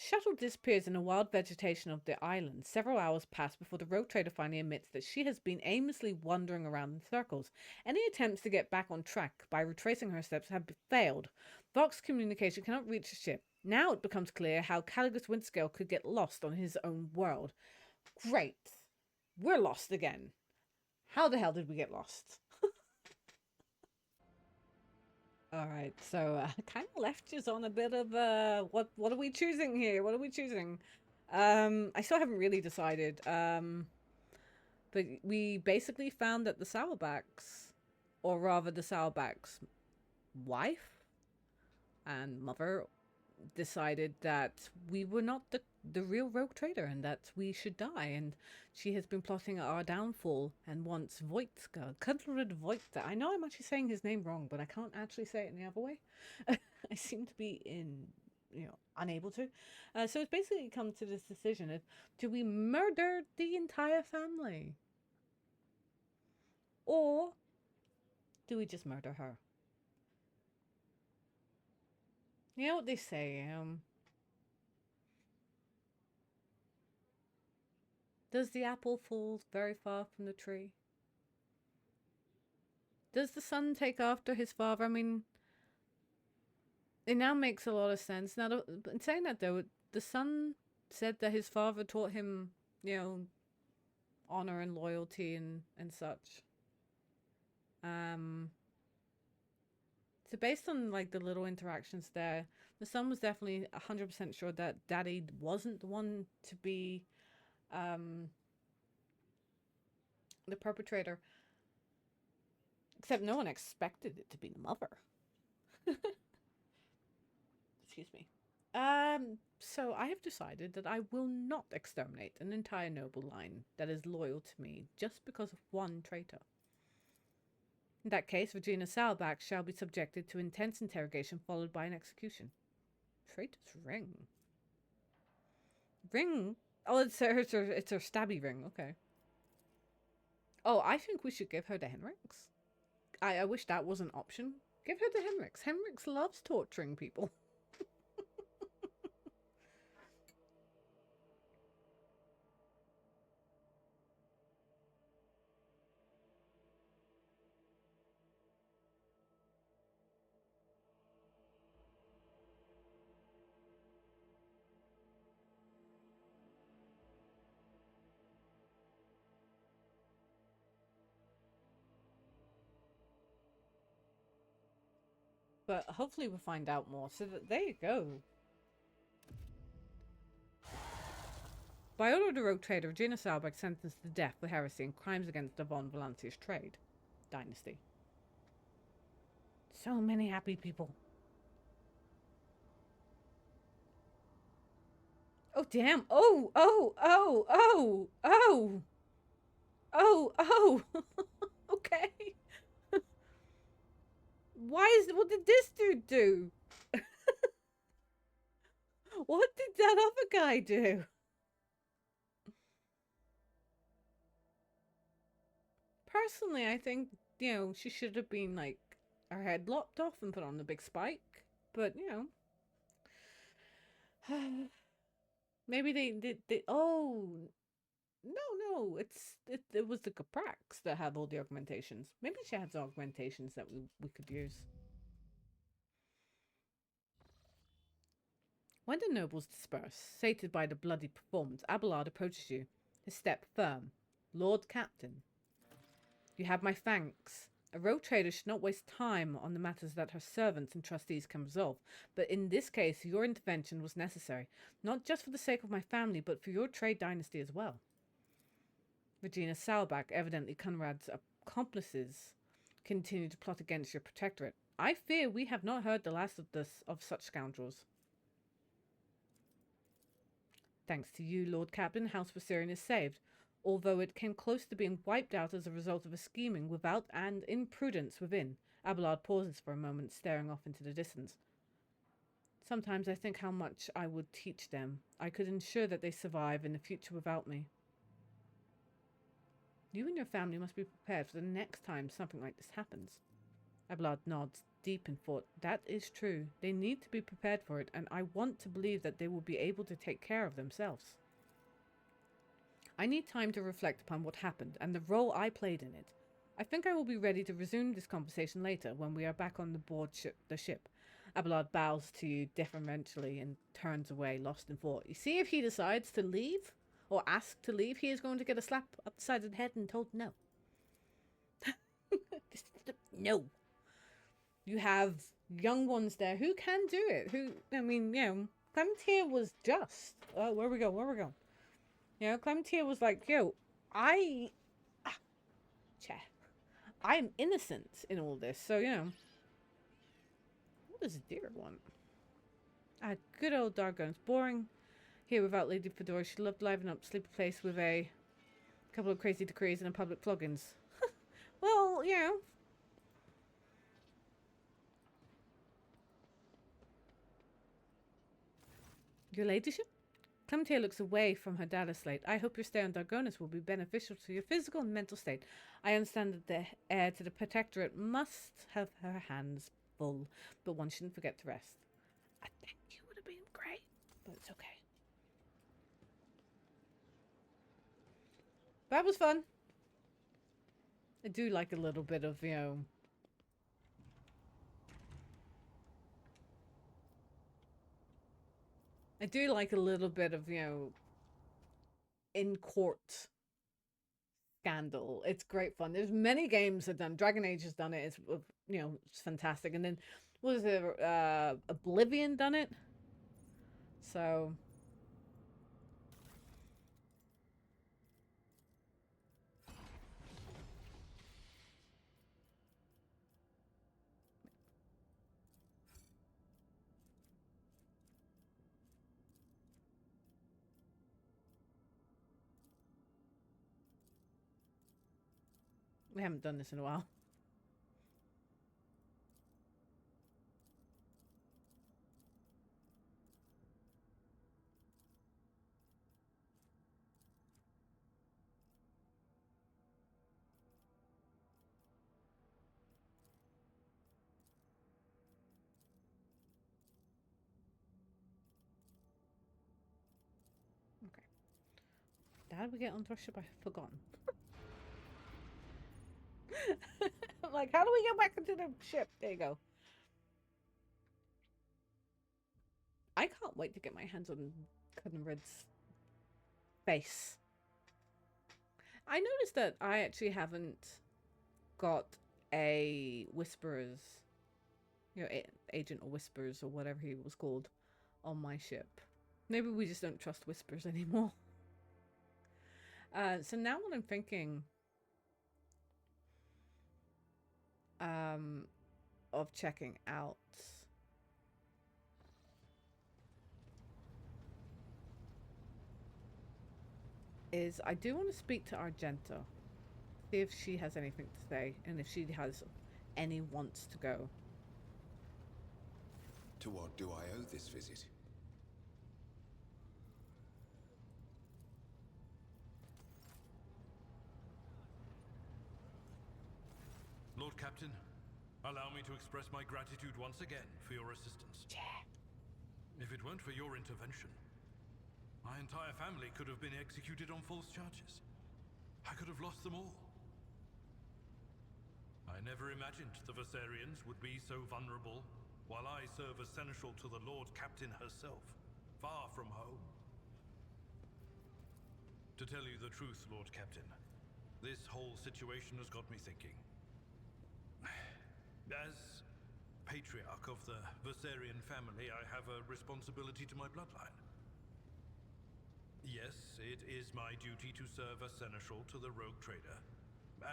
Shuttle disappears in the wild vegetation of the island. Several hours pass before the rogue trader finally admits that she has been aimlessly wandering around in circles. Any attempts to get back on track by retracing her steps have failed. Vox communication cannot reach the ship. Now it becomes clear how Caligus Windscale could get lost on his own world. Great. We're lost again. How the hell did we get lost? All right, so kind of left you on a bit of what are we choosing here? What are we choosing? I still haven't really decided. But we basically found that the Sourback's, or rather the Sourback's wife and mother, decided that we were not the real rogue trader and that we should die, and she has been plotting our downfall and wants Voitka, Cutlered Voitka. I know I'm actually saying his name wrong, but I can't actually say it in the other way. I seem to be unable to. So it's basically come to this decision of, do we murder the entire family? Or do we just murder her? You know what they say, does the apple fall very far from the tree? Does the son take after his father? I mean, it now makes a lot of sense. Now, in saying that though, the son said that his father taught him, honor and loyalty and such. Um, so based on like the little interactions there, the son was definitely 100% sure that Daddy wasn't the one to be um, the perpetrator. Except no one expected it to be the mother. Excuse me. So I have decided that I will not exterminate an entire noble line that is loyal to me just because of one traitor. In that case, Regina Salback shall be subjected to intense interrogation followed by an execution. Traitor's ring. Ring? Oh, it's her stabby ring. Okay. Oh, I think we should give her the Henriks. I wish that was an option. Give her the Henriks. Henriks loves torturing people. But hopefully we'll find out more. So there you go. By order of the rogue trader, Regina Salbeck sentenced to death for heresy and crimes against the von Valancius trade dynasty. So many happy people. Oh, damn. Oh, oh, oh, oh, oh, oh, oh. Okay. What did this dude do? What did that other guy do? Personally, I think, she should have been like her head lopped off and put on the big spike. But, maybe they oh, no, it was the Caprax that had all the augmentations. Maybe she has augmentations that we could use. When the nobles disperse, sated by the bloody performance, Abelard approaches you, his step firm. Lord Captain, you have my thanks. A rogue trader should not waste time on the matters that her servants and trustees can resolve, but in this case your intervention was necessary, not just for the sake of my family, but for your trade dynasty as well. Regina Salback, evidently Conrad's accomplices, continue to plot against your protectorate. I fear we have not heard the last of such scoundrels. Thanks to you, Lord Captain, House Viserion is saved, although it came close to being wiped out as a result of a scheming without and imprudence within. Abelard pauses for a moment, staring off into the distance. Sometimes I think how much I would teach them. I could ensure that they survive in the future without me. You and your family must be prepared for the next time something like this happens. Abelard nods, deep in thought. That is true. They need to be prepared for it, and I want to believe that they will be able to take care of themselves. I need time to reflect upon what happened and the role I played in it. I think I will be ready to resume this conversation later when we are back on the ship. Abelard bows to you deferentially and turns away, lost in thought. You see, if he decides to leave or ask to leave, he is going to get a slap up the side of the head and told no. No. You have young ones there who can do it. Who, I mean, you know, Clementier was just. Oh, where we go? Where we go? You know, Clementier was like, yo, I'm innocent in all this. So, you know, what does Deer want? Good old Dargon's boring. Here without Lady Fedora, she loved liven up sleepy place with a couple of crazy decrees and a public floggings. Well, you know. Your ladyship? Clementier looks away from her data slate. I hope your stay on Dargonus will be beneficial to your physical and mental state. I understand that the heir to the Protectorate must have her hands full, but one shouldn't forget to rest. I think you would have been great, but it's okay. That was fun. I do like a little bit of, you know... I do like a little bit of, you know, in-court scandal. It's great fun. There's many games that done. Dragon Age has done it. It's, you know, it's fantastic. And then, what was it? Oblivion done it? So... We haven't done this in a while. Okay. How did we get onto our ship? I've forgotten. I'm like, how do we get back into the ship? There you go. I can't wait to get my hands on Cuddenred's face. I noticed that I actually haven't got a Whisperers, you know, Agent or Whispers or whatever he was called on my ship. Maybe we just don't trust Whispers anymore. So now what I'm thinking of checking out is I do want to speak to Argento. See if she has anything to say and if she has any wants to go. To what do I owe this visit? Lord Captain, allow me to express my gratitude once again for your assistance. Yeah. If it weren't for your intervention, my entire family could have been executed on false charges. I could have lost them all. I never imagined the Viserians would be so vulnerable, while I serve as seneschal to the Lord Captain herself, far from home. To tell you the truth, Lord Captain, this whole situation has got me thinking. As patriarch of the Viserian family, I have a responsibility to my bloodline. Yes, it is my duty to serve as seneschal to the rogue trader,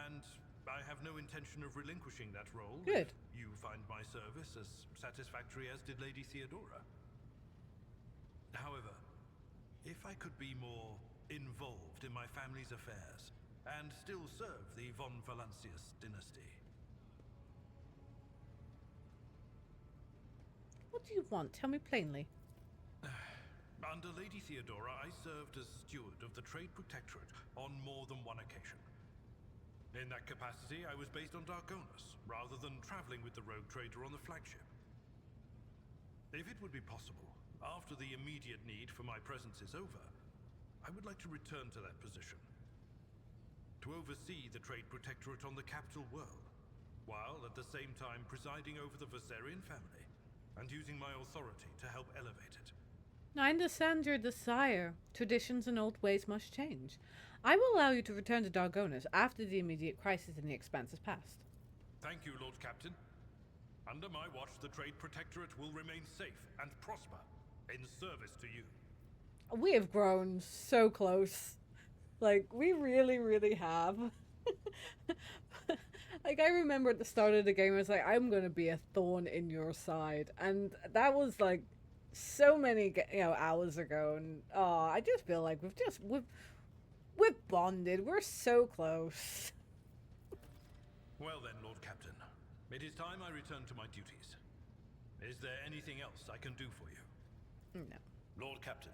and I have no intention of relinquishing that role. Good. If you find my service as satisfactory as did Lady Theodora. However, if I could be more involved in my family's affairs and still serve the von Valancius dynasty. What do you want? Tell me plainly. Under Lady Theodora, I served as steward of the Trade Protectorate on more than one occasion. In that capacity, I was based on Dargonus, rather than traveling with the rogue trader on the flagship. If it would be possible, after the immediate need for my presence is over, I would like to return to that position. To oversee the trade protectorate on the capital world, while at the same time presiding over the Viserion family, and using my authority to help elevate it. I understand your desire. Traditions and old ways must change. I will allow you to return to Dargonus after the immediate crisis in the Expanse has passed. Thank you, Lord Captain. Under my watch, the trade protectorate will remain safe and prosper in service to you. We have grown so close. Like, we really, really have. Like, I remember at the start of the game, I was like, I'm gonna be a thorn in your side. And that was, like, so many, hours ago. And, I just feel like we've bonded. We're so close. Well then, Lord Captain. It is time I return to my duties. Is there anything else I can do for you? No. Lord Captain.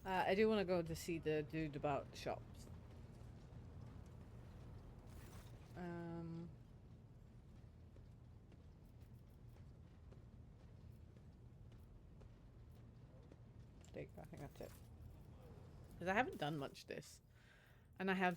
I do want to go to see the dude about shops. Steak, I think that's it. Because I haven't done much this. And I have...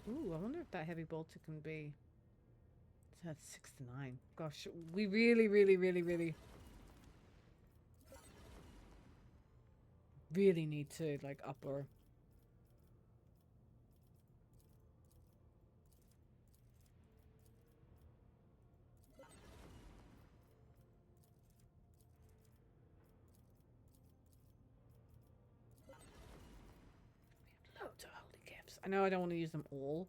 Ooh, I wonder if that heavy bolter can be... That's 6 to 9. Gosh, we really, really, really, really... really need to, like, up our... Loads of holy gifts. I know I don't want to use them all.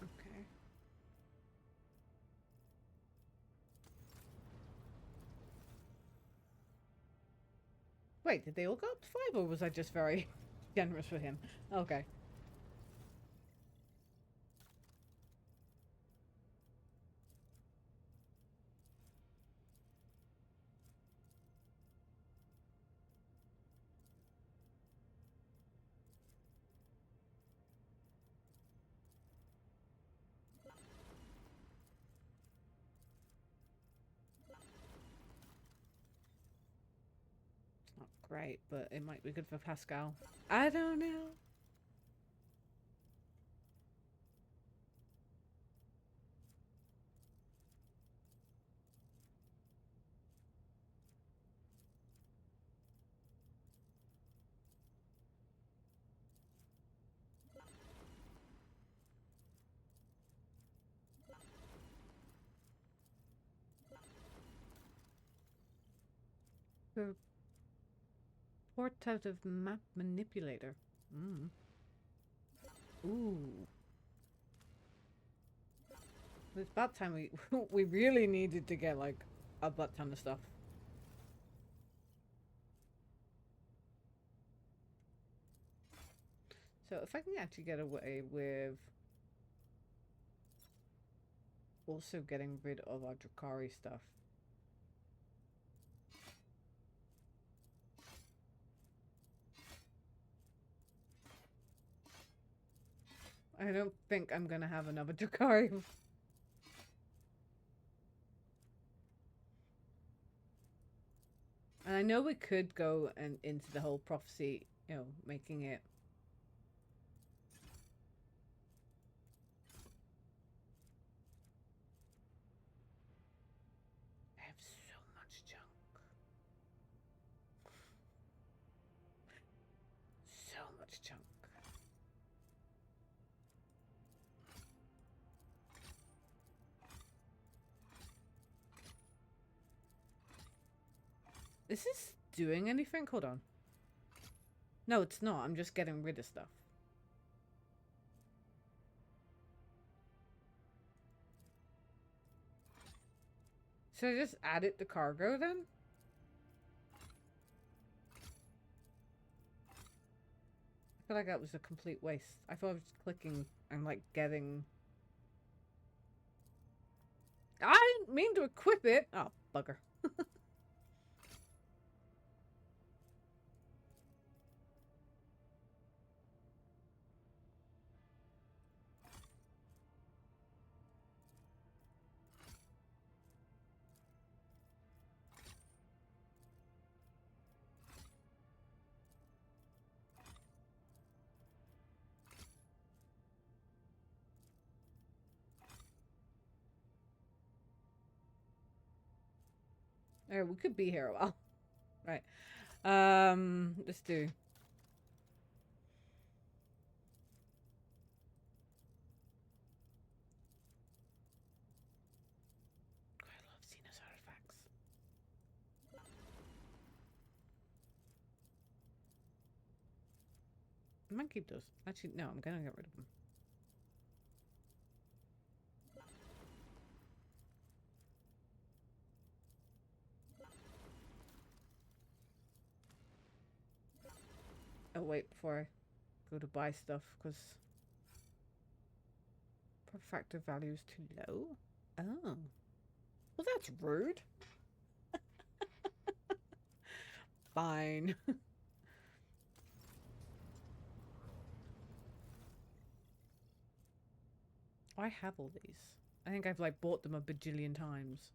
Okay. Wait, did they all go up to 5, or was I just very generous with him? Okay. Not great, but it might be good for Pascal. I don't know. Port out of map manipulator. Ooh. It's about time we we really needed to get like a butt ton of stuff. So if I can actually get away with also getting rid of our Drakari stuff. I don't think I'm gonna have another Drakari. And I know we could go and into the whole prophecy, making it. I have so much junk. So much junk. Is this doing anything? Hold on. No, it's not. I'm just getting rid of stuff. Should I just add it to cargo then? I feel like that was a complete waste. I thought I was just clicking and like getting... I didn't mean to equip it! Oh, bugger. Alright, we could be here a while. Right. Let's do... I love Xenos artifacts. I might keep those. Actually, no, I'm gonna get rid of them. Oh, wait, before I go to buy stuff, because factor value is too low. Oh. Well, that's rude. Fine. I have all these. I think I've like bought them a bajillion times.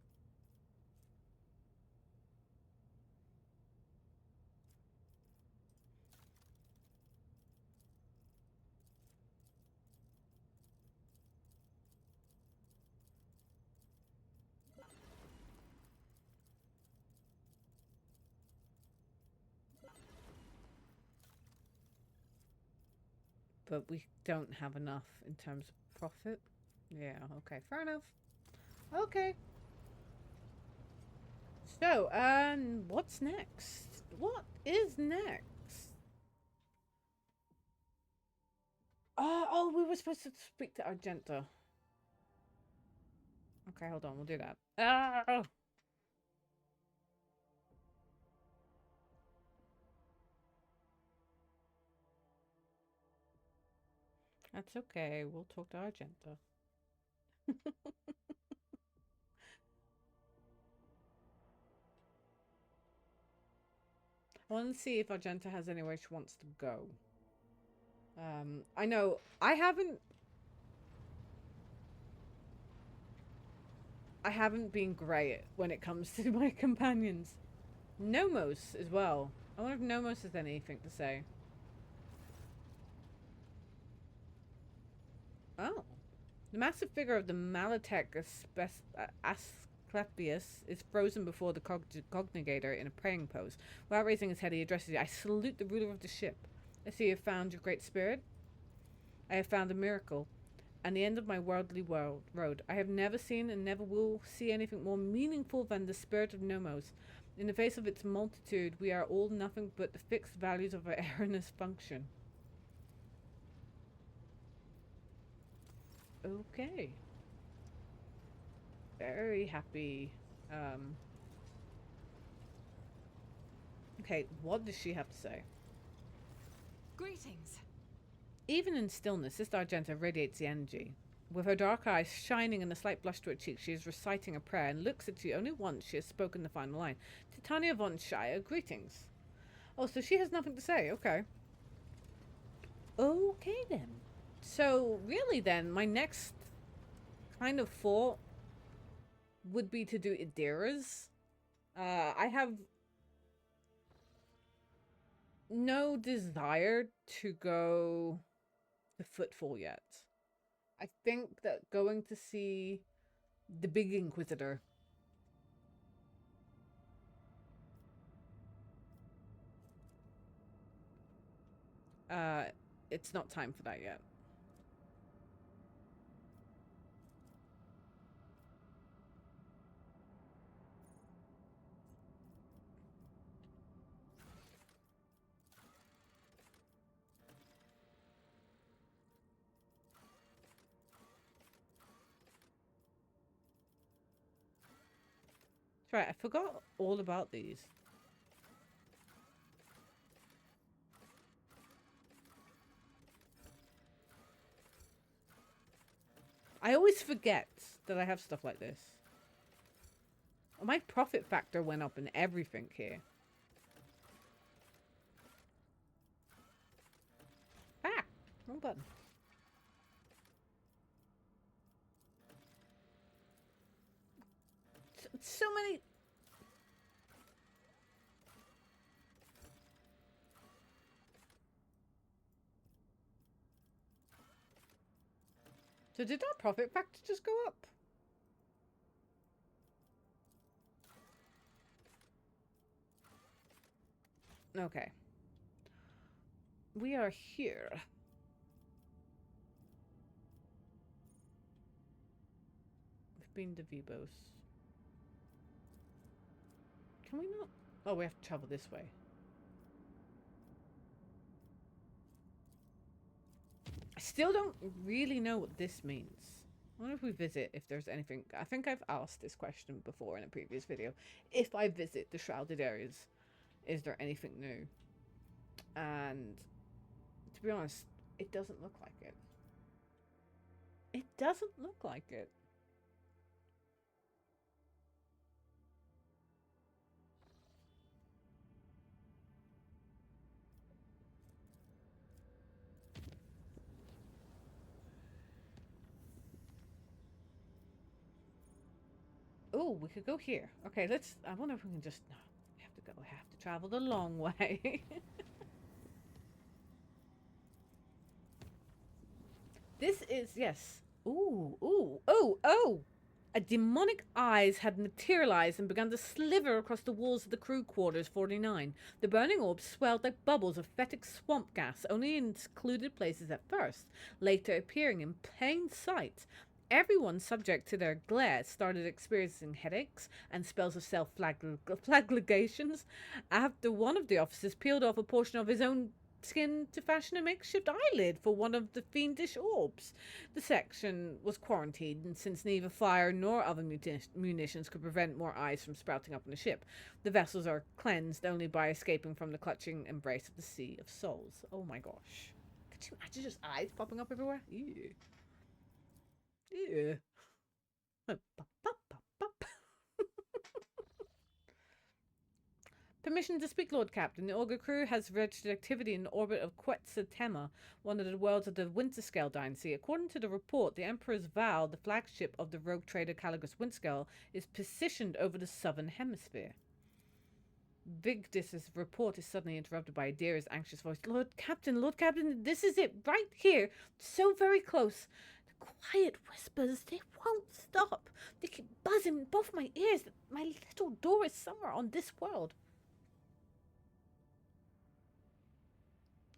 But we don't have enough in terms of profit. Yeah, okay, fair enough. Okay. So, what's next? What is next? Oh, we were supposed to speak to Argenta. Okay, hold on, we'll do that. Oh! That's okay, we'll talk to Argenta. I want to see if Argenta has anywhere she wants to go. I know I haven't been great when it comes to my companions. Nomos as well. I wonder if Nomos has anything to say. Oh. The massive figure of the Malatech Asclepius is frozen before the Cognigator in a praying pose. Without raising his head, he addresses you. I salute the ruler of the ship. I see you have found your great spirit. I have found a miracle. And the end of my worldly road. I have never seen and never will see anything more meaningful than the spirit of Nomos. In the face of its multitude, we are all nothing but the fixed values of our erroneous function. Okay. Very happy. Okay, what does she have to say? Greetings. Even in stillness, Sister Argenta radiates the energy. With her dark eyes shining and a slight blush to her cheek, she is reciting a prayer and looks at you. Only once she has spoken the final line. Titania von Shire, greetings. Oh, so she has nothing to say. Okay. Okay, then. So, really then, my next kind of thought would be to do Idira's. I have no desire to go to Footfall yet. I think that going to see the Big Inquisitor it's not time for that yet. Right, I forgot all about these. I always forget that I have stuff like this. My profit factor went up in everything here. Ah! Wrong button. So many... So did our profit factor just go up? Okay. We are here. We've been to Vibos. Can we not? Oh, we have to travel this way. I still don't really know what this means. I wonder if we visit, if there's anything. I think I've asked this question before in a previous video. If I visit the shrouded areas, is there anything new? And to be honest, it doesn't look like it. It doesn't look like it. Oh, we could go here. Okay, let's... I wonder if we can just... No, we have to go. We have to travel the long way. This is... Yes. Ooh, ooh, oh, oh! A demonic eyes had materialized and begun to sliver across the walls of the crew quarters 49. The burning orbs swelled like bubbles of fetid swamp gas, only in secluded places at first, later appearing in plain sight. Everyone subject to their glare started experiencing headaches and spells of self-flagellations after one of the officers peeled off a portion of his own skin to fashion a makeshift eyelid for one of the fiendish orbs. The section was quarantined, and since neither fire nor other munitions could prevent more eyes from sprouting up on the ship, the vessels are cleansed only by escaping from the clutching embrace of the Sea of Souls. Oh my gosh. Could you imagine just eyes popping up everywhere? Ew. Ew. Permission to speak, Lord Captain. The Augur crew has registered activity in the orbit of Quetzaltema, one of the worlds of the Winterscale dynasty. According to the report, the Emperor's Vow, the flagship of the rogue trader Caligus Winterscale, is positioned over the southern hemisphere. Vigdis's report is suddenly interrupted by Adira's anxious voice. Lord Captain, this is it, right here, so very close. The quiet whispers, they won't stop. They keep buzzing in both my ears. My little door is somewhere on this world.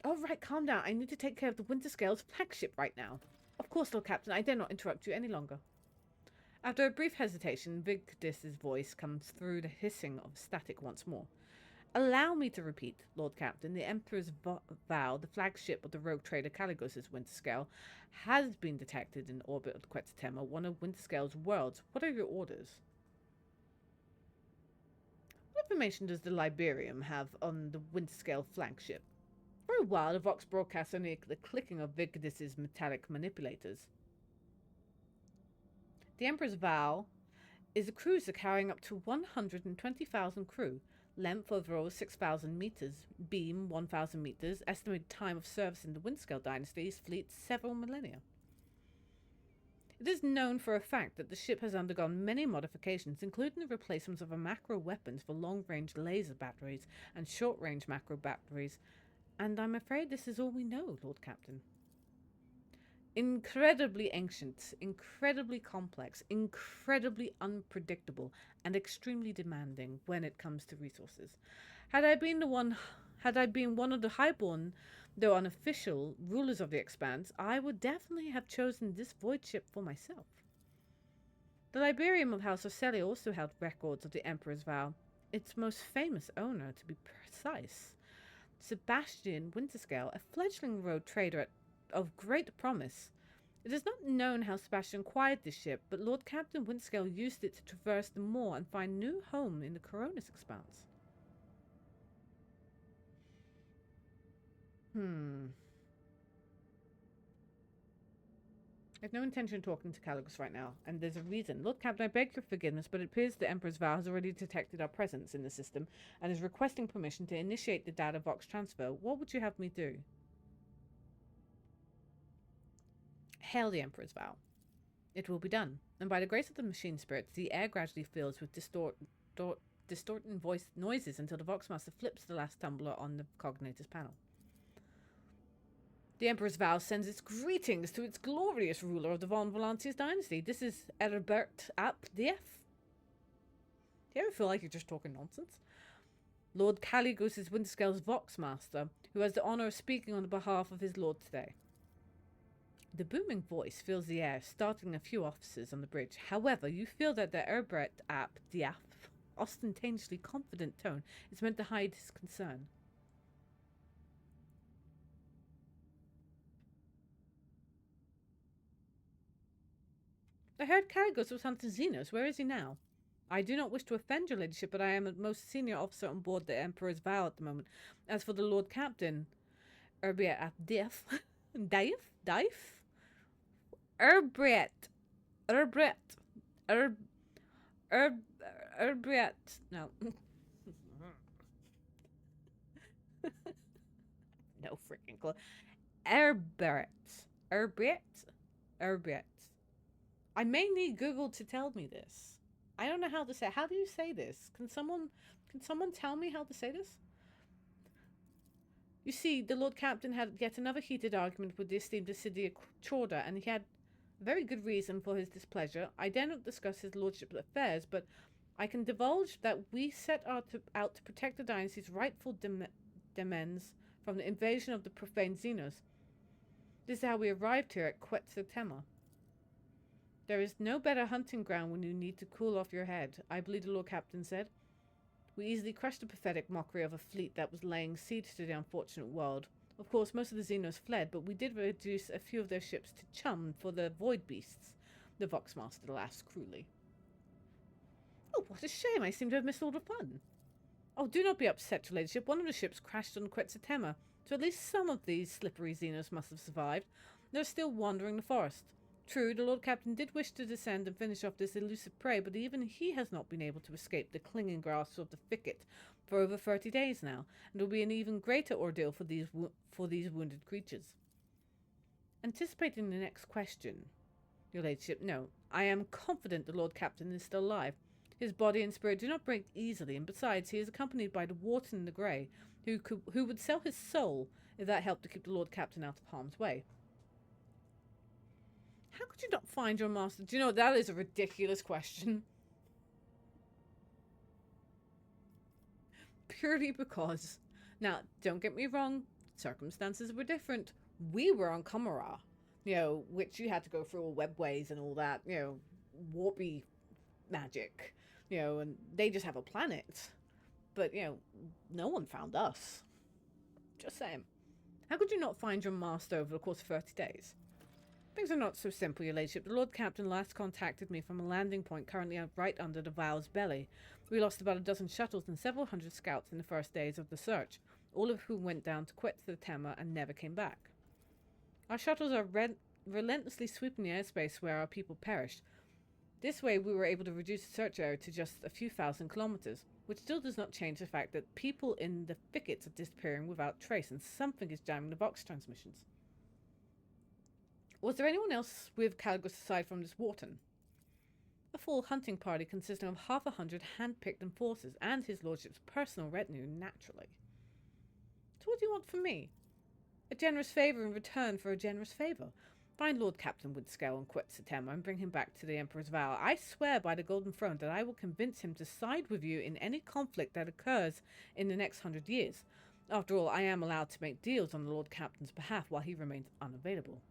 All right, calm down. I need to take care of the Winterscale's flagship right now. Of course, Lord Captain, I dare not interrupt you any longer. After a brief hesitation, Vigdis's voice comes through the hissing of static once more. Allow me to repeat, Lord Captain, the Emperor's Vow, the flagship of the rogue trader Caligos's Winterscale, has been detected in orbit of Quetzaltema, one of Winterscale's worlds. What are your orders? What information does the Liberium have on the Winterscale flagship? For a while, the Vox broadcast only the clicking of Vigdis's metallic manipulators. The Emperor's Vow is a cruiser carrying up to 120,000 crew, length overall 6,000 meters, beam 1,000 meters, estimated time of service in the Winterscale dynasty's fleet several millennia. It is known for a fact that the ship has undergone many modifications, including the replacements of macro weapons for long-range laser batteries and short-range macro batteries. And I'm afraid this is all we know, Lord Captain. Incredibly ancient, incredibly complex, incredibly unpredictable, and extremely demanding when it comes to resources. Had I been one of the highborn, though unofficial, rulers of the Expanse, I would definitely have chosen this void ship for myself. The Liberium of House Ocelli also held records of the Emperor's Vow, its most famous owner, to be precise. Sebastian Winterscale, a fledgling road trader of great promise, It is not known how Sebastian acquired this ship, but Lord Captain Windscale used it to traverse the moor and find new home in the Coronis Expanse. I have no intention of talking to Caligus right now, and there's a reason. Lord Captain, I beg your forgiveness, but it appears the Emperor's Vow has already detected our presence in the system and is requesting permission to initiate the data Vox transfer. What would you have me do? Hail the Emperor's Vow. It will be done, and by the grace of the machine spirits, the air gradually fills with distorting voice noises until the Voxmaster flips the last tumbler on the Cognator's panel. The Emperor's Vow sends its greetings to its glorious ruler of the Von Volantius dynasty. This is Herbert ap Dief. Do you ever feel like you're just talking nonsense? Lord Caligos is Windscale's Voxmaster, who has the honor of speaking on the behalf of his lord today. The booming voice fills the air, startling a few officers on the bridge. However, you feel that the Herbert ap Diaf ostentatiously confident tone is meant to hide his concern. I heard Caligos was hunting Xenos. Where is he now? I do not wish to offend your ladyship, but I am the most senior officer on board the Emperor's Vow at the moment. As for the Lord Captain, Herbert ap Diaf, Diaf, Herbert, no. No freaking clue. Herbert. I may need Google to tell me this. I don't know how to say. How do you say this? Can someone tell me how to say this? You see, the Lord Captain had yet another heated argument with the esteemed Assidia Chorda, and he had very good reason for his displeasure. I dare not discuss his lordship's affairs, but I can divulge that we set out to protect the dynasty's rightful demesnes from the invasion of the profane Xenos. This is how we arrived here at Quetzaltema. There is no better hunting ground when you need to cool off your head, I believe the Lord Captain said. We easily crushed the pathetic mockery of a fleet that was laying siege to the unfortunate world. Of course, most of the Xenos fled, but we did reduce a few of their ships to chum for the void beasts, the Voxmaster laughs cruelly. Oh, what a shame. I seem to have missed all the fun. Oh, do not be upset, your ladyship. One of the ships crashed on Quetzaltema, so at least some of these slippery Xenos must have survived. They're still wandering the forest. True, the Lord Captain did wish to descend and finish off this elusive prey, but even he has not been able to escape the clinging grasp of the thicket for over 30 days now, and it will be an even greater ordeal for these wounded creatures. Anticipating the next question, your ladyship, no, I am confident the Lord Captain is still alive. His body and spirit do not break easily, and besides, he is accompanied by the Warden in the Grey, who would sell his soul if that helped to keep the Lord Captain out of harm's way. How could you not find your master? Do you know, that is a ridiculous question. Purely because, now, don't get me wrong, circumstances were different. We were on Kamara, which you had to go through all webways and all that, warpy magic, and they just have a planet. But, no one found us. Just saying. How could you not find your master over the course of 30 days? Things are not so simple, your ladyship. The Lord Captain last contacted me from a landing point currently right under the Vow's belly. We lost about a dozen shuttles and several hundred scouts in the first days of the search, all of whom went down to Quetzaltema and never came back. Our shuttles are relentlessly sweeping the airspace where our people perished. This way we were able to reduce the search area to just a few thousand kilometers, which still does not change the fact that people in the thickets are disappearing without trace and something is jamming the Vox transmissions. Was there anyone else with Caligos aside from this Wharton? A full hunting party consisting of 100 hand-picked enforcers and his lordship's personal retinue, naturally. So what do you want from me? A generous favour in return for a generous favour. Find Lord Captain Windscale on Quetzaltema and bring him back to the Emperor's Vow. I swear by the Golden Throne that I will convince him to side with you in any conflict that occurs in the next 100 years. After all, I am allowed to make deals on the Lord Captain's behalf while he remains unavailable.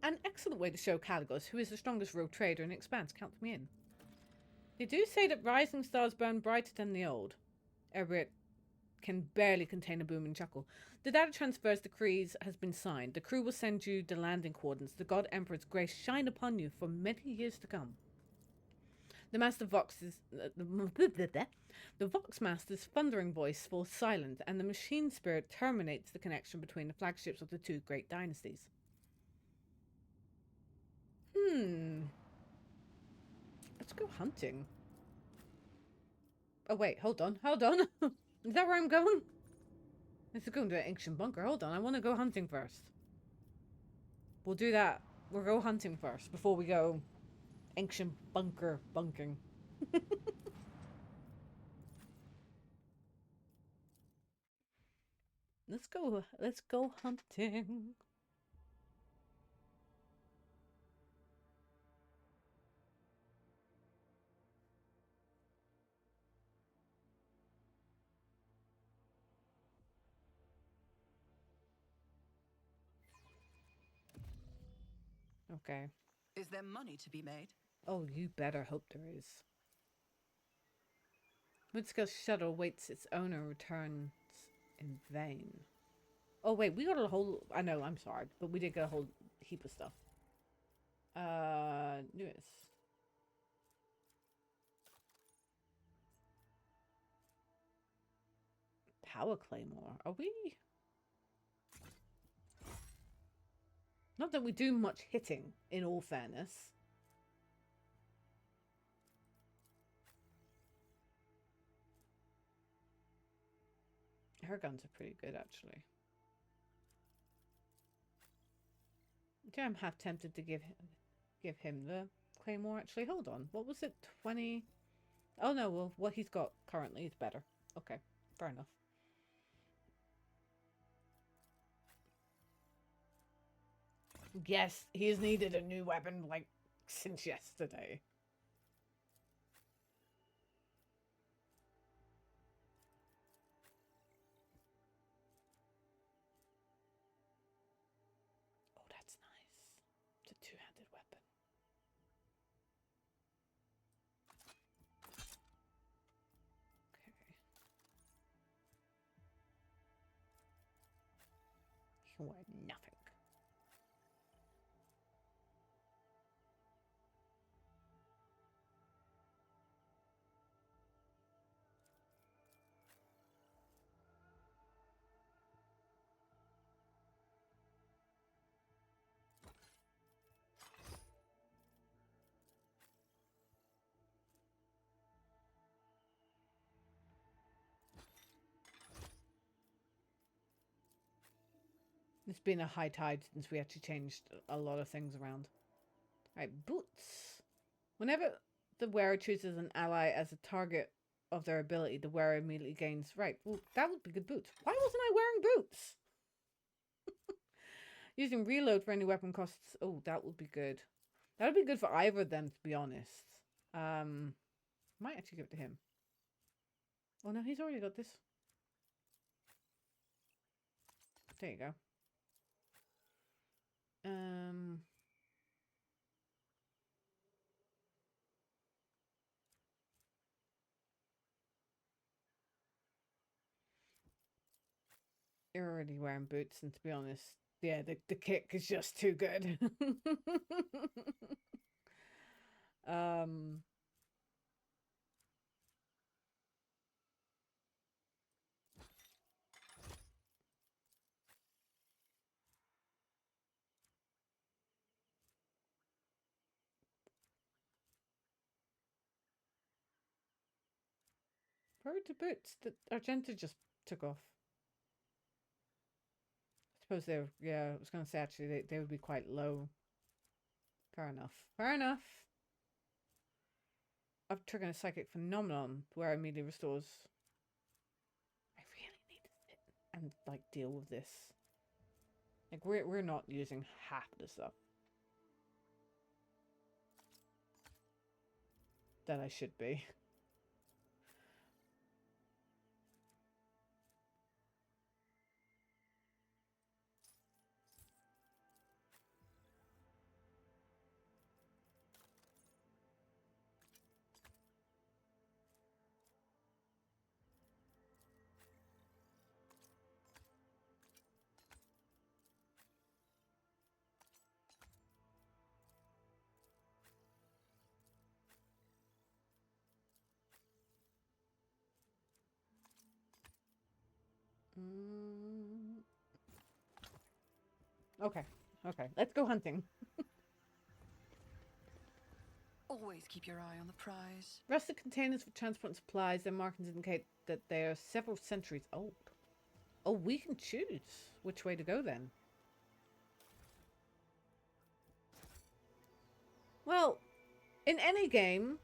An excellent way to show Caligos who is the strongest rogue trader in the Expanse. Count me in. They do say that rising stars burn brighter than the old. Everett can barely contain a booming chuckle. The data transfers decrees has been signed. The crew will send you the landing coordinates. The God Emperor's grace shine upon you for many years to come. The Master Vox's the Vox Master's thundering voice falls silent, and the machine spirit terminates the connection between the flagships of the two great dynasties. Let's go hunting. Oh wait, hold on. Is that where I'm going? Let's go to an ancient bunker. Hold on, I want to go hunting first. We'll do that. We'll go hunting first before we go ancient bunker bunking. Let's go hunting. Okay. Is there money to be made? Oh, you better hope there is. Midskill shuttle waits its owner returns in vain. Oh wait, we got a whole... I know, I'm sorry, but we did get a whole heap of stuff. Newest. Power Claymore. Are we... Not that we do much hitting, in all fairness. Her guns are pretty good, actually. Yeah, I'm half tempted to give him the Claymore, actually. Hold on. What was it? 20... Oh, no. Well, what he's got currently is better. Okay. Fair enough. Yes, he's needed a new weapon, like, since yesterday. Oh, that's nice. It's a two-handed weapon. Okay. He can wear nothing. It's been a high tide since we actually changed a lot of things around. Alright, boots. Whenever the wearer chooses an ally as a target of their ability, the wearer immediately gains... Right, well, that would be good boots. Why wasn't I wearing boots? Using reload for any weapon costs... Oh, that would be good. That would be good for either of them, to be honest. Might actually give it to him. Oh, no, he's already got this. There you go. You're already wearing boots, and to be honest, yeah, the kick is just too good. Where are the boots that Argenta just took off? I suppose they're, yeah, I was going to say actually they would be quite low. Fair enough. Fair enough. I'm triggering a psychic phenomenon where it immediately restores. I really need to sit and like deal with this. Like we're not using half the stuff that I should be. Okay. Okay. Let's go hunting. Always keep your eye on the prize. Rusted containers for transport supplies. Their markings indicate that they are several centuries old. Oh, we can choose which way to go then. Well, in any game,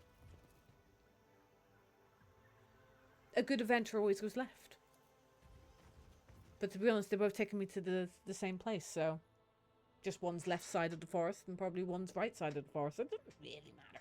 a good adventure always goes left. But to be honest, they're both taking me to the same place, so just one's left side of the forest and probably one's right side of the forest. It doesn't really matter.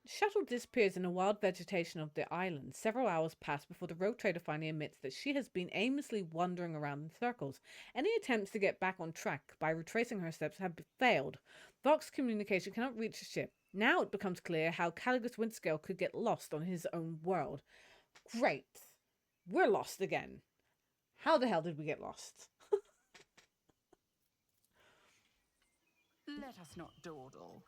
The shuttle disappears in the wild vegetation of the island. Several hours pass before the rogue trader finally admits that she has been aimlessly wandering around in circles. Any attempts to get back on track by retracing her steps have failed. Vox communication cannot reach the ship. Now it becomes clear how Caligus Windscale could get lost on his own world. Great. We're lost again. How the hell did we get lost? Let us not dawdle.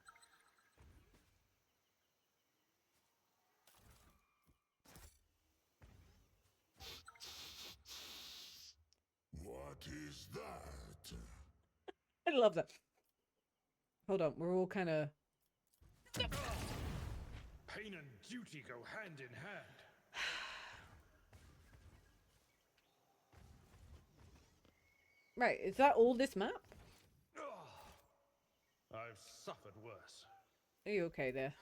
What is that? I love that. Hold on, we're all kind of... Pain and duty go hand in hand. Right, is that all this map? I've suffered worse. Are you okay there?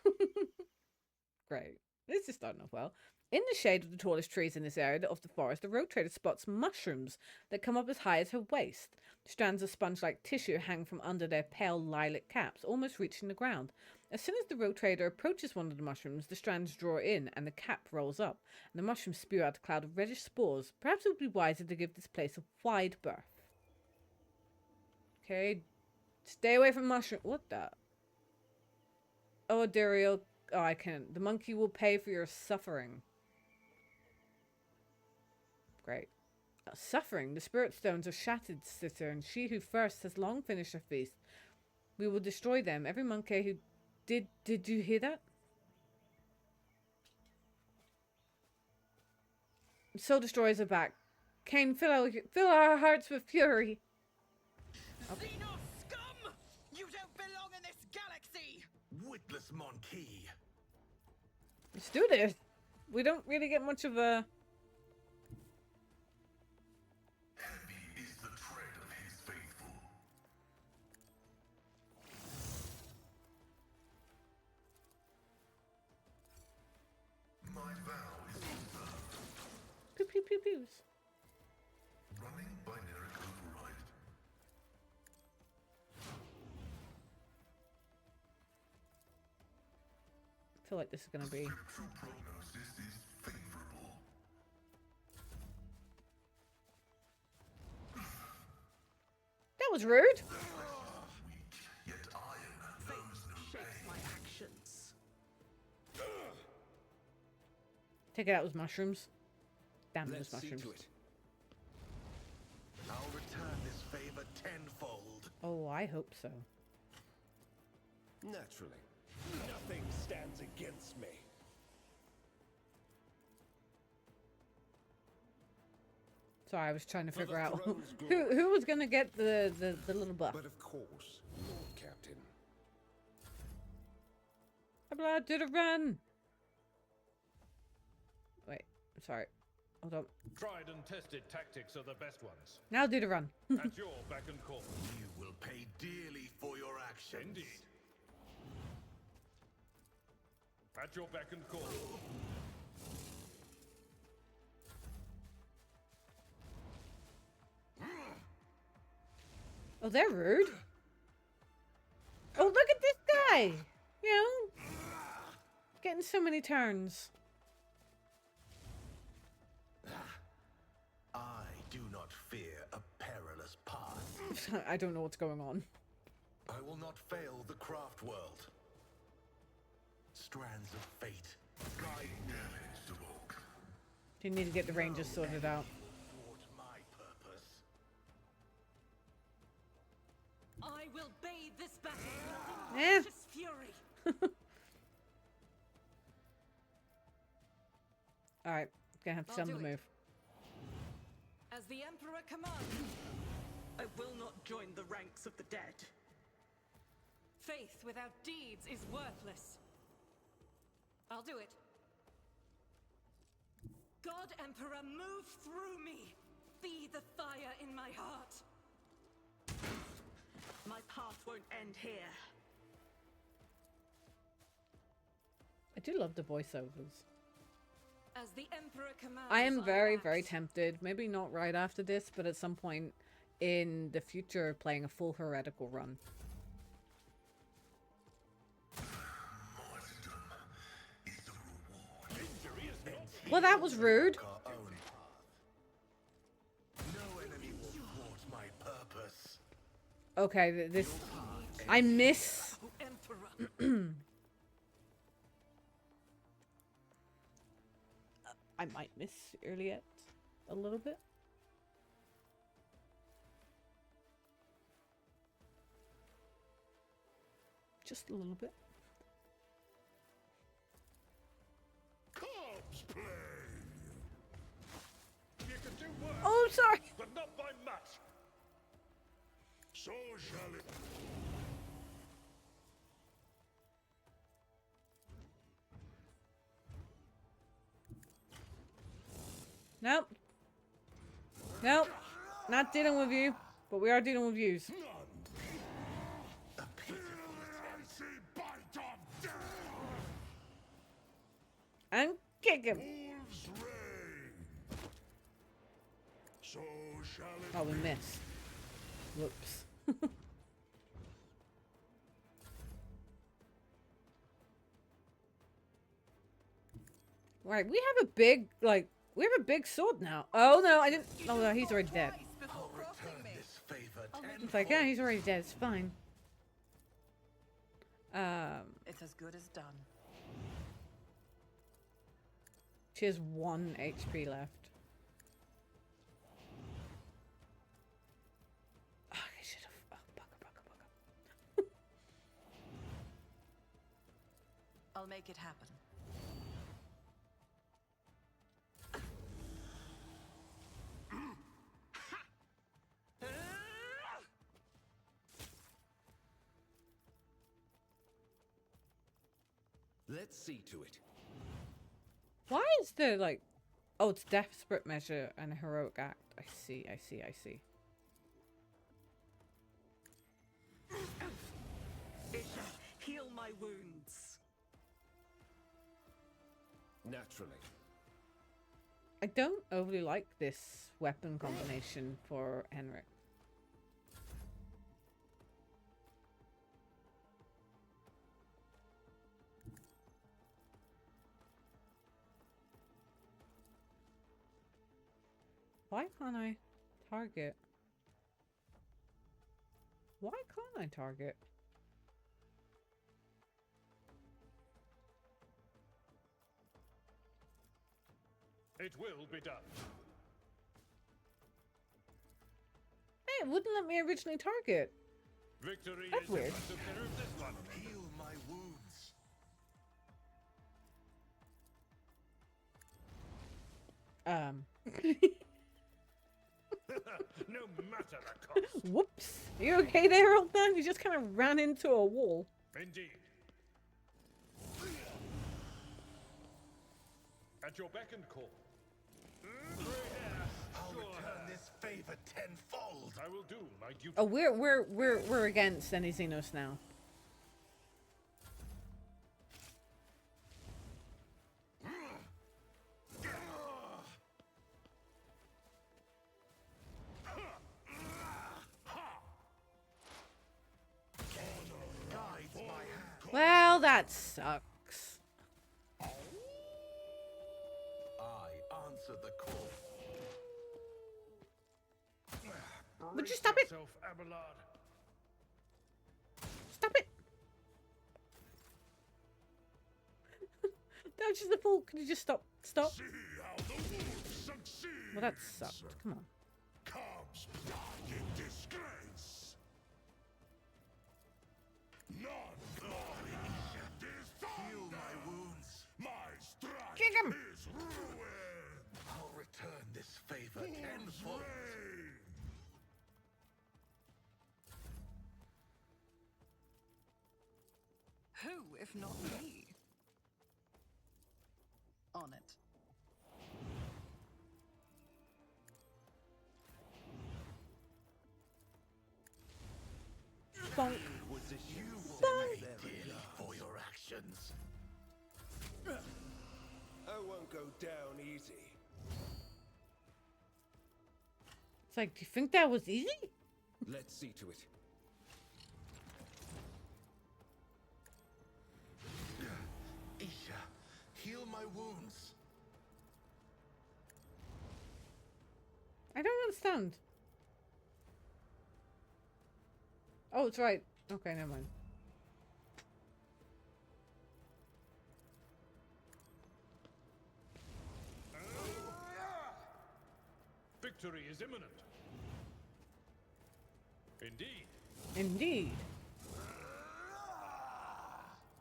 Great. This is starting off well. In the shade of the tallest trees in this area of the forest, the road trader spots mushrooms that come up as high as her waist. Strands of sponge-like tissue hang from under their pale lilac caps, almost reaching the ground. As soon as the road trader approaches one of the mushrooms, the strands draw in and the cap rolls up, and the mushrooms spew out a cloud of reddish spores. Perhaps it would be wiser to give this place a wide berth. Okay, stay away from mushroom. What the? Oh, Dario. Oh, I can't. The monkey will pay for your suffering. Great. Suffering. The spirit stones are shattered, sister, and she who first has long finished her feast. We will destroy them. Every monkey who did you hear that? Soul destroyers are back. Cain, fill our hearts with fury. Okay. Xenos scum! You don't belong in this galaxy! Witless monkey. Let's do this. We don't really get much of a... Heavy is the tread of his faithful. My vow is observed. Pew pew pew pews. Running binary override. I feel like this is going to be... Scriptural prognosis is favorable. That was rude. Weak, yet iron knows no pain. My actions. Take it out with mushrooms. Damn those Let's see mushrooms. to it. I'll return this favor tenfold. Oh, I hope so. Naturally. Nothing stands against me. Sorry, I was trying to For the figure out throne's who was going to get the little buff. But of course, Lord Captain. Blood did a run. Wait, sorry. Hold on. Tried and tested tactics are the best ones. Now did a run. At your beck and call. You will pay dearly for your actions. Indeed. At your beck and call. Oh, they're rude. Oh, look at this guy. You know, getting so many turns. I do not fear a perilous path. I don't know what's going on. I will not fail the craft world. Strands of fate. Guide damage to Oak. You need to get the rangers sorted out. Thwart my purpose. battle Eh. righteous fury. All right, gonna have to I'll tell him do to it. move. As the Emperor commands, I will not join the ranks of the dead. Faith without deeds is worthless. I'll do it. God Emperor, move through me. Be the fire in my heart. My path won't end here. I do love the voiceovers. As the Emperor commands, I am very, I'll very act. tempted. Maybe not right after this, but at some point in the future, playing a full heretical run. Martyrdom is the reward. Victory is not Well, that was rude. Our own path. No enemy will thwart my purpose. Okay, this... I miss... Oh, Emperor. I might miss Juliet a little bit. Just a little bit. corpse play. You can do worse, Oh, sorry. but not by much. So shall it. Nope. Nope. Not dealing with you, but we are dealing with yous. None. A pitiful attempt. Bite of death. And kick him. Wolves reign. So shall it Oh, we be. missed. Whoops. Right, we have a big, like, we have a big sword now. Oh, no, I didn't. Oh, no, he's already dead. I'll return this favor It's like, yeah, he's already dead. It's fine. It's as good as done. She has 1 HP left. Oh, I should have. Oh, bugger. I'll make it happen. Let's see to it. Why is there, like. Oh, it's desperate measure and a heroic act. I see. It shall heal my wounds. Naturally. I don't overly like this weapon combination for Henrik. Why can't I target? Why can't I target? It will be done. Hey, it wouldn't let me originally target. Victory That's is weird. if I took care of this one. Heal my wounds. No matter the cost. Whoops. Are you okay there, old man? You just kind of ran into a wall. Indeed. At your beck and call. I'll return this favor tenfold. I will do my duty. Oh, we're against any Xenos now. Guides my hand. Well, that sucks. I answer the call. Would you stop it? Yourself, Abelard. Stop it. That was just the fool. Could you just stop? Stop. See how the wolves succeed. Well, that sucked. Come on. Cubs die in disgrace. him! His ruin! I'll return this favor Wolves tenfold. reign! Who, if not me? On it. Bonk. Was this you will Bonk. pay dearly for your actions? I won't go down easy. It's like, do you think that was easy? Let's see to it. Isha, heal my wounds. I don't understand. Oh, it's right. Okay, never mind. Victory is imminent. Indeed, Indeed.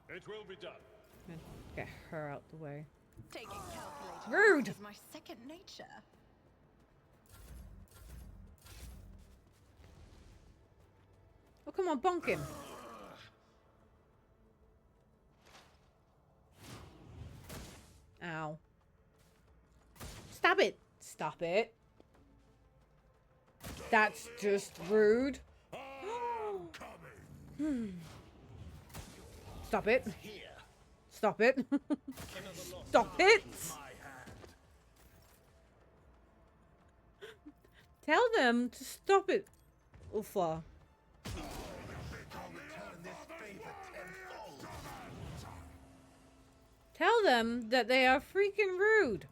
it will be done. Get her out the way. Taking calculated Rude. risks is my second nature. Oh, come on, bonk him. Ow. Stop it. Stop it. That's just rude. Coming! Stop it. Here, Stop it. Stop it. my hand. Tell them to stop it. Ufa. I'll return this favor tenfold. Tell them that they are freaking rude.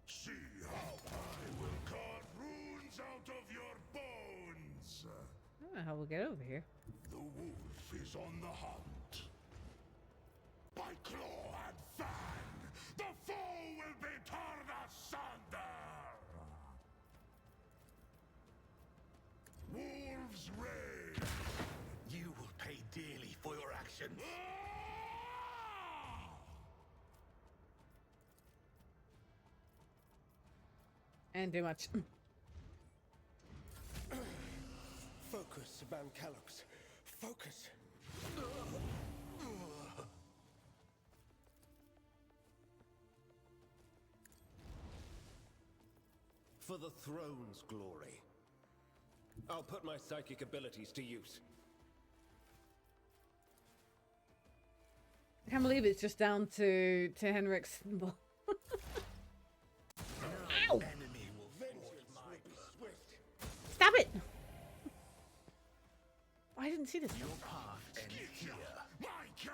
See how I will carve runes out of your bones! I don't know how we'll get over here. The wolf is on the hunt. By claw and fang, the foe will be torn asunder! Wolves reign! You will pay dearly for your actions. And too much. Focus, Van Calox. Focus. For the throne's glory. I'll put my psychic abilities to use. I can't believe it's just down to Henrik's symbol. Ow! Enemy will thwart my Swift. Stop it! I didn't see this. Your path ends here.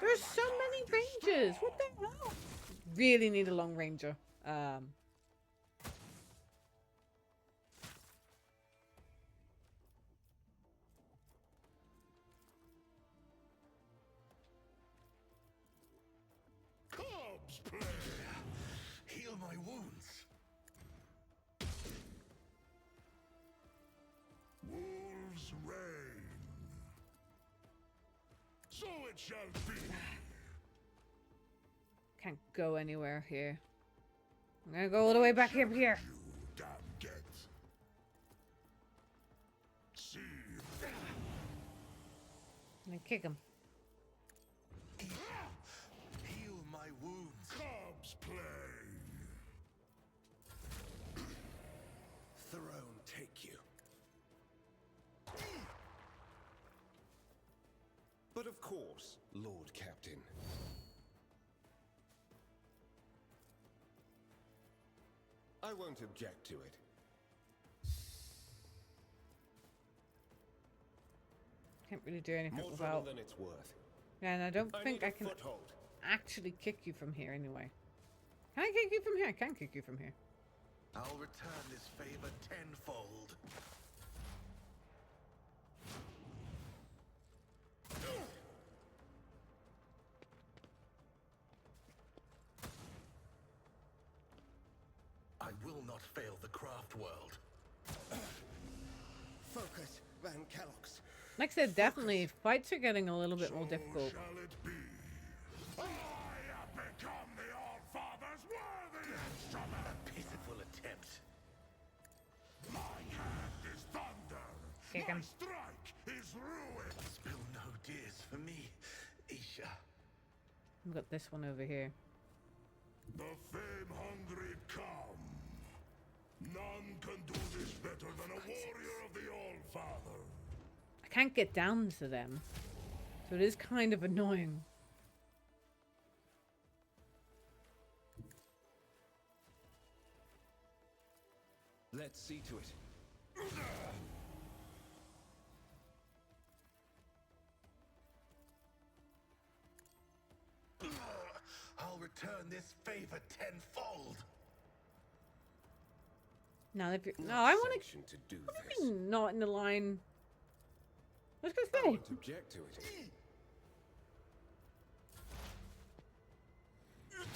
There's so many rangers. What the hell? Really need a long ranger. Cubs play! Heal my wounds. Wolves reign! So it shall be! Can't go anywhere here. I'm gonna go all the way back up here. You damn get! See, I'm gonna kick him. Heal my wounds. Cubs play! Throne take you. But of course, Lord Captain. I won't object to it. Can't really do anything More trouble without. than it's worth. Yeah, and I don't I think need I a can foothold. actually kick you from here anyway. Can I kick you from here? I can kick you from here. I'll return this favor tenfold. I will not fail the craft world. Focus, Van Calox. Like I said, definitely fights are getting a little bit more So difficult. shall it be. I have become the All-Father's Kick My him. strike is ruined. Spill no tears for me, Isha. We've got this one over here. The fame-hungry come. None can do this better than a warrior of the All-Father. I can't get down to them, so it is kind of annoying. Let's see to it. I'll return this favor tenfold. Now, if you're, no, I want Sanction to do this. to not in the line. I was I gonna say. won't object to it.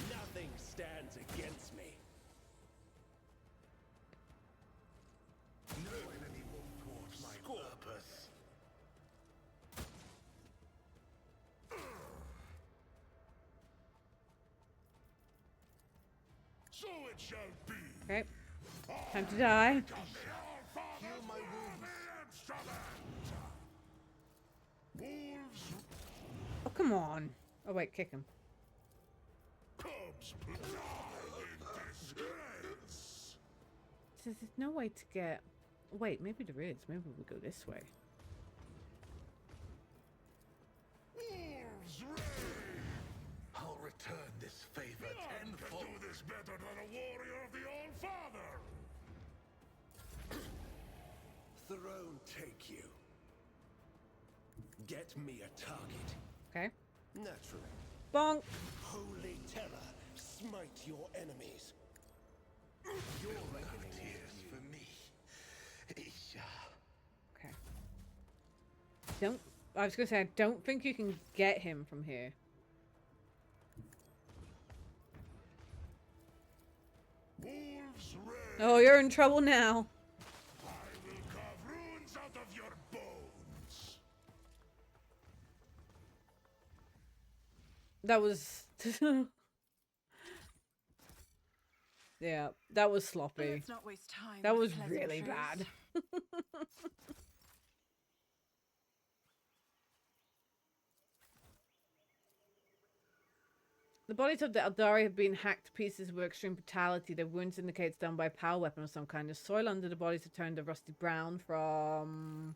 Nothing stands against me. No enemy will thwart my purpose. So it shall be. Okay, time to die. Come the All-Father Heal my wounds. Wolves, Oh, come on. Oh, wait, kick him. cubs, die in disgrace. Says there's no way to get. Wait, maybe there is. Maybe we go this way. Wolves reign. I'll return this favor None can tenfold. do this better than a warrior of the All-Father. Throne take you. Get me a target. Okay. Naturally. Bonk. Holy terror, smite your enemies. Your reckoning is Tears for me, Isha. Okay. Don't. I was gonna say I don't think you can get him from here. Wolves reign. Oh, you're in trouble now. I will carve runes out of your bones. That was. Yeah, that was sloppy. Let's not waste time. That with was really pleasantries. bad. The bodies of the Eldari have been hacked to pieces with extreme brutality. Their wounds indicate it's done by a power weapon of some kind. The soil under the bodies have turned a rusty brown from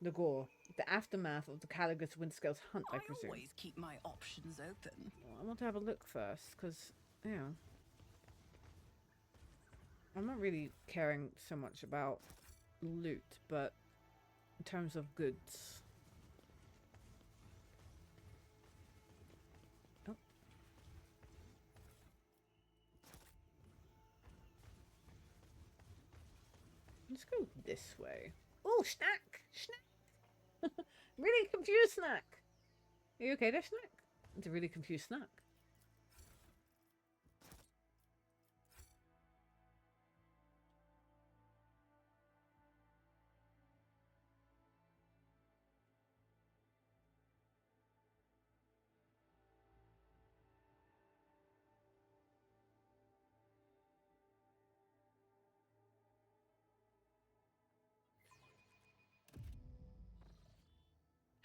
the gore. The aftermath of the Caligus Windscale's hunt, I I presume. always keep my options open. Well, I want to have a look first, because, you know, I'm not really caring so much about loot, but in terms of goods. Oh. Let's go this way. Oh, snack! Snack! Really confused snack! Are you okay there, snack? It's a really confused snack.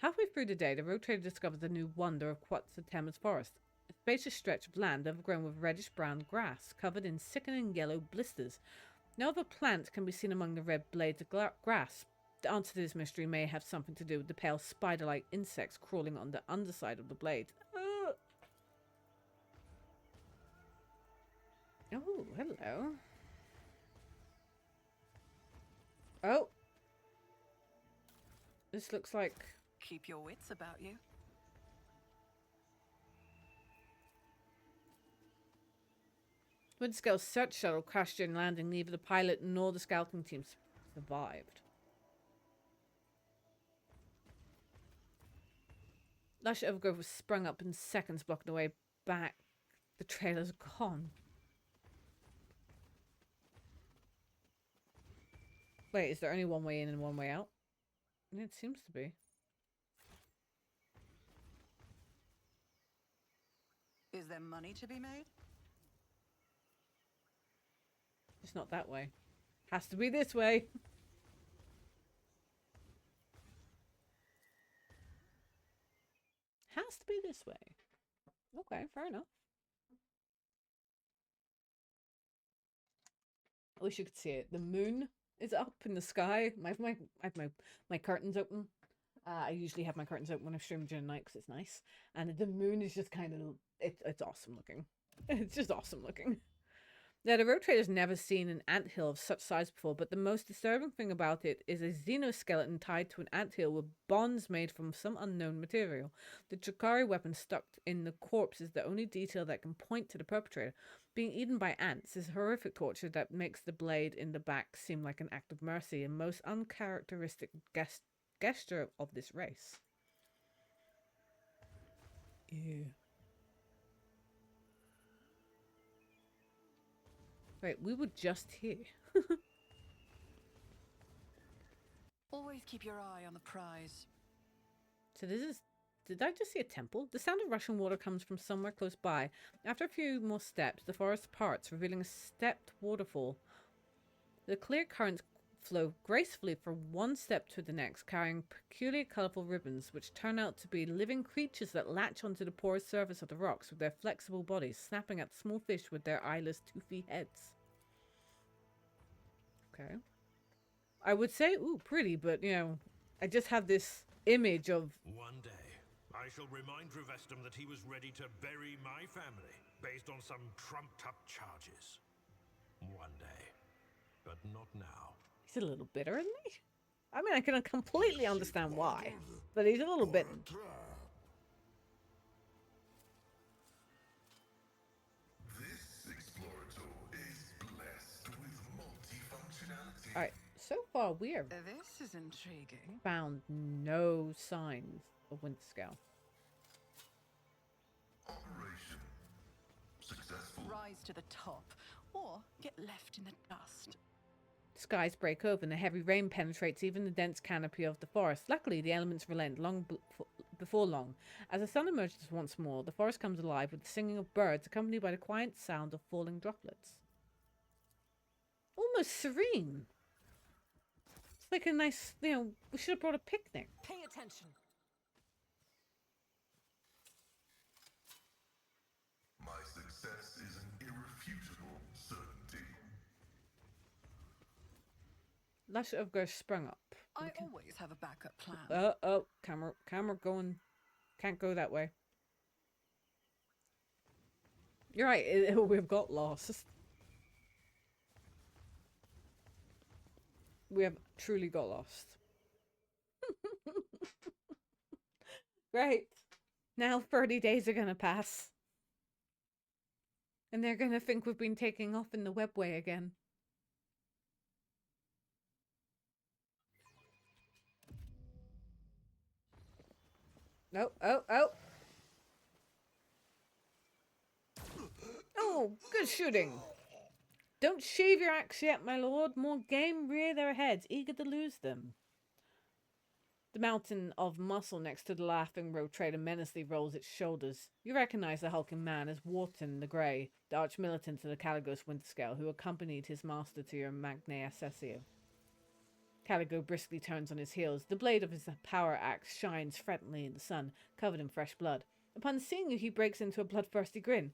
Halfway through the day, the road trader discovers a new wonder of Quetzaltemon's forest. A spacious stretch of land overgrown with reddish-brown grass, covered in sickening yellow blisters. No other plant can be seen among the red blades of grass. The answer to this mystery may have something to do with the pale spider-like insects crawling on the underside of the blade. Oh, hello. Oh. This looks like... Keep your wits about you. Windscale's search shuttle crashed during landing. Neither the pilot nor the scouting team survived. Lush overgrowth was sprung up in seconds, blocking the way back. The trailer's gone. Wait, is there only one way in and one way out? It seems to be. Is there money to be made? It's not that way. Has to be this way. has to be this way. Okay, fair enough. I wish you could see it. The moon is up in the sky. I have my curtains open. I usually have my curtains open when I stream during the night because it's nice. And the moon is just kind of it's awesome looking. It's just awesome looking. Now, the road trader's never seen an anthill of such size before, but the most disturbing thing about it is a xenoskeleton tied to an anthill with bonds made from some unknown material. The Chikari weapon stuck in the corpse is the only detail that can point to the perpetrator. Being eaten by ants is horrific torture that makes the blade in the back seem like an act of mercy, and most uncharacteristic gesture of this race. Ew. Right, we were just here. Always keep your eye on the prize. So this is... Did I just see a temple? The sound of rushing water comes from somewhere close by. After a few more steps, the forest parts, revealing a stepped waterfall. The clear currents flow gracefully from one step to the next, carrying peculiar colourful ribbons, which turn out to be living creatures that latch onto the porous surface of the rocks with their flexible bodies, snapping at small fish with their eyeless, toothy heads. Okay. I would say, ooh, pretty, but, you know, I just have this image of... One day, I shall remind Revestum that he was ready to bury my family based on some trumped-up charges. One day. But not now. He's a little bitter, isn't he? I mean, I can completely understand why, but he's a little bit... This Explorator is blessed with multifunctionality. Alright, so far we have This is intriguing. found no signs of Winterscale. Operation successful. Rise to the top, or get left in the dust. Skies break open, a heavy rain penetrates even the dense canopy of the forest. Luckily, the elements relent before long. As the sun emerges once more, the forest comes alive with the singing of birds, accompanied by the quiet sound of falling droplets. Almost serene. It's like a nice, you know, we should have brought a picnic. Pay attention. My success is an irrefutable certainty. Lush of Gersh sprung up. I always have a backup plan. Oh, camera going, can't go that way. You're right, we've got lost. We have truly got lost. Great. Now 30 days are gonna pass. And they're gonna think we've been taking off in the webway again. Oh. Oh, good shooting. Don't sheathe your axe yet, my lord. More game rear their heads, eager to lose them. The mountain of muscle next to the laughing road trader menacingly rolls its shoulders. You recognize the hulking man as Wharton the Grey, the arch-militant of the Caligos Winterscale, who accompanied his master to your Magna Assessio. Caligo briskly turns on his heels. The blade of his power axe shines threateningly in the sun, covered in fresh blood. Upon seeing you, he breaks into a bloodthirsty grin.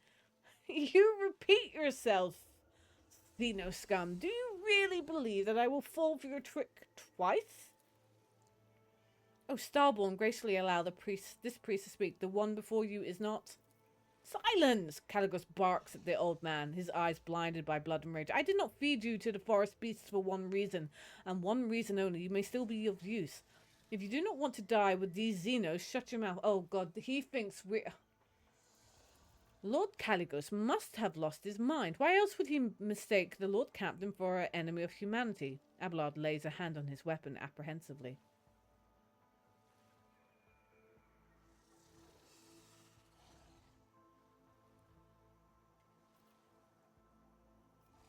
You repeat yourself, Xeno scum. Do you really believe that I will fall for your trick twice? Oh, Starborn, gracefully allow this priest to speak. The one before you is not... Silence! Caligos barks at the old man, his eyes blinded by blood and rage. I did not feed you to the forest beasts for one reason, and one reason only. You may still be of use. If you do not want to die with these Xenos, shut your mouth. Oh god, he thinks we're... Lord Caligos must have lost his mind. Why else would he mistake the Lord Captain for an enemy of humanity? Abelard lays a hand on his weapon apprehensively.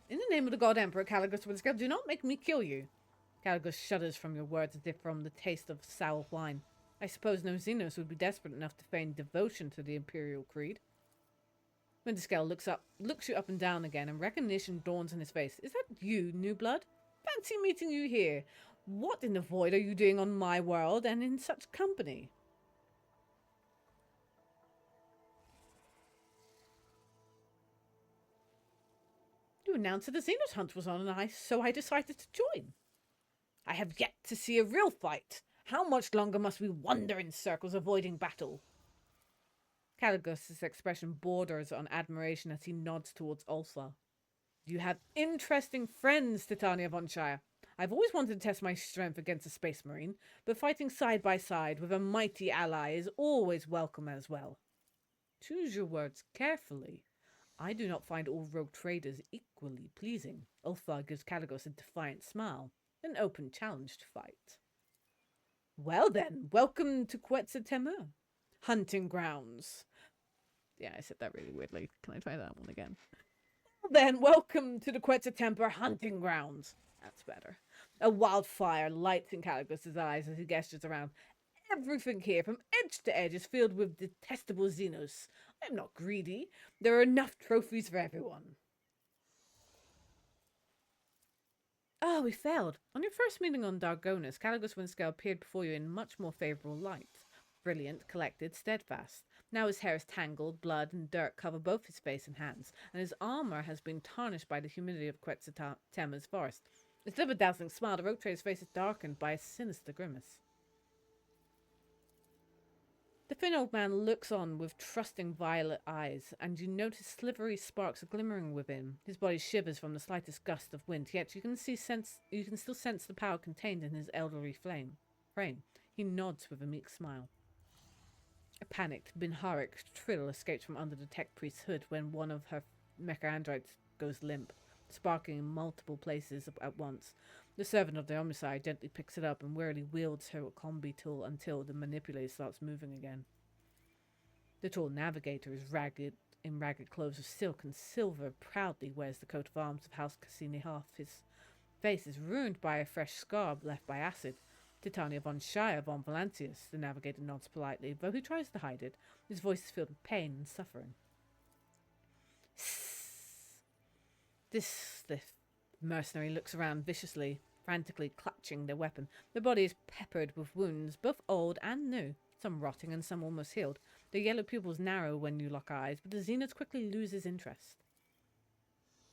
In the name of the God Emperor, Caligos Winterscale, do not make me kill you. Caligos shudders from your words as if from the taste of sour wine. I suppose no Xenos would be desperate enough to feign devotion to the Imperial Creed. Winterscale looks you up and down again, and recognition dawns on his face. Is that you, new blood? Fancy meeting you here. What in the void are you doing on my world and in such company? You announced that the Xenos hunt was on, and so I decided to join. I have yet to see a real fight. How much longer must we wander in circles avoiding battle? Caligus's expression borders on admiration as he nods towards Ulfa. You have interesting friends, Titania von Shire. I've always wanted to test my strength against a space marine, but fighting side by side with a mighty ally is always welcome as well. Choose your words carefully. I do not find all rogue traders equally pleasing. Ulfa gives Caligus a defiant smile, an open challenge to fight. Well then, welcome to Quetzaltemur. Hunting grounds. Yeah, I said that really weirdly. Can I try that one again? Well then, welcome to the Quetzaltemur hunting grounds. That's better. A wildfire lights in Caligus's eyes as he gestures around. Everything here, from edge to edge, is filled with detestable Xenos. I'm not greedy. There are enough trophies for everyone. Oh, we failed. On your first meeting on Dargonus, Caligus Windscale appeared before you in much more favourable light. Brilliant, collected, steadfast. Now his hair is tangled, blood and dirt cover both his face and hands, and his armour has been tarnished by the humidity of Quetzaltemur's forest. Instead of a dazzling smile, the rogue trader's face is darkened by a sinister grimace. The thin old man looks on with trusting violet eyes, and you notice slivery sparks are glimmering within. His body shivers from the slightest gust of wind, yet you can still sense the power contained in his elderly frame. He nods with a meek smile. A panicked, Binharic trill escapes from under the tech priest's hood when one of her mecha androids goes limp, sparking in multiple places at once. The servant of the homicide gently picks it up and wearily wields her combi tool until the manipulator starts moving again. The tall navigator is in ragged clothes of silk and silver, proudly wears the coat of arms of House Cassini half. His face is ruined by a fresh scar left by acid. Titania von Shire von Valancius, the navigator nods politely, though he tries to hide it. His voice is filled with pain and suffering. The mercenary looks around viciously, frantically clutching their weapon. Their body is peppered with wounds, both old and new, some rotting and some almost healed. Their yellow pupils narrow when you lock eyes, but the Xenos quickly loses interest.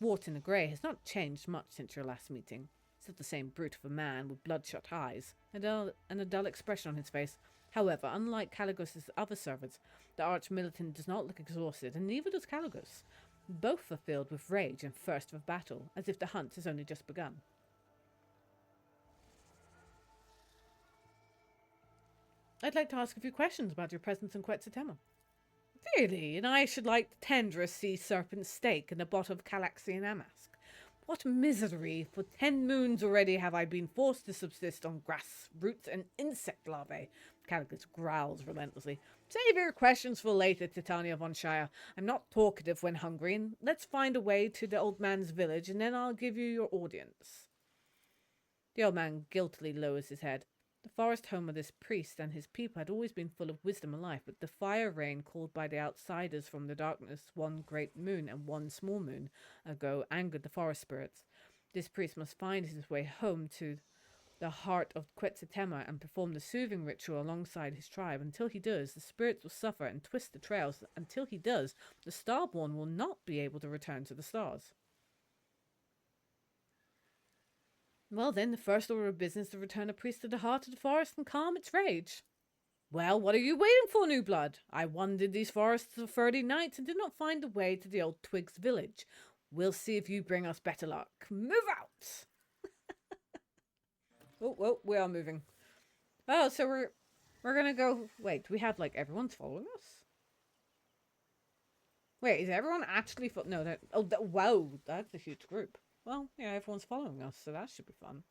Wharton the Grey has not changed much since your last meeting. Still the same brute of a man with bloodshot eyes and a dull expression on his face. However, unlike Caligus's other servants, the arch-militant does not look exhausted, and neither does Caligus. Both are filled with rage and thirst for battle, as if the hunt has only just begun. I'd like to ask a few questions about your presence in Quetzaltemur. Really, and I should like to tender a sea serpent's steak and a bottle of Calaxian Amask. What misery! For 10 moons already have I been forced to subsist on grass, roots, and insect larvae. Caligus growls relentlessly. Save your questions for later, Titania von Shire. I'm not talkative when hungry, and let's find a way to the old man's village, and then I'll give you your audience. The old man guiltily lowers his head. The forest home of this priest and his people had always been full of wisdom and life, but the fire rain called by the outsiders from the darkness, one great moon and one small moon ago, angered the forest spirits. This priest must find his way home to the heart of Quetzaltemur and perform the soothing ritual alongside his tribe. Until he does, the spirits will suffer and twist the trails. Until he does, the Starborn will not be able to return to the stars. Well then, the first order of business is to return a priest to the heart of the forest and calm its rage. Well, what are you waiting for, new blood? I wandered these forests for 30 nights and did not find the way to the old Twigs village. We'll see if you bring us better luck. Move out! Oh, we are moving. Oh, so we're gonna go... Wait, do we have, like, everyone's following us? Wait, is everyone actually... No, that... Oh, wow, that's a huge group. Well, yeah, everyone's following us, so that should be fun.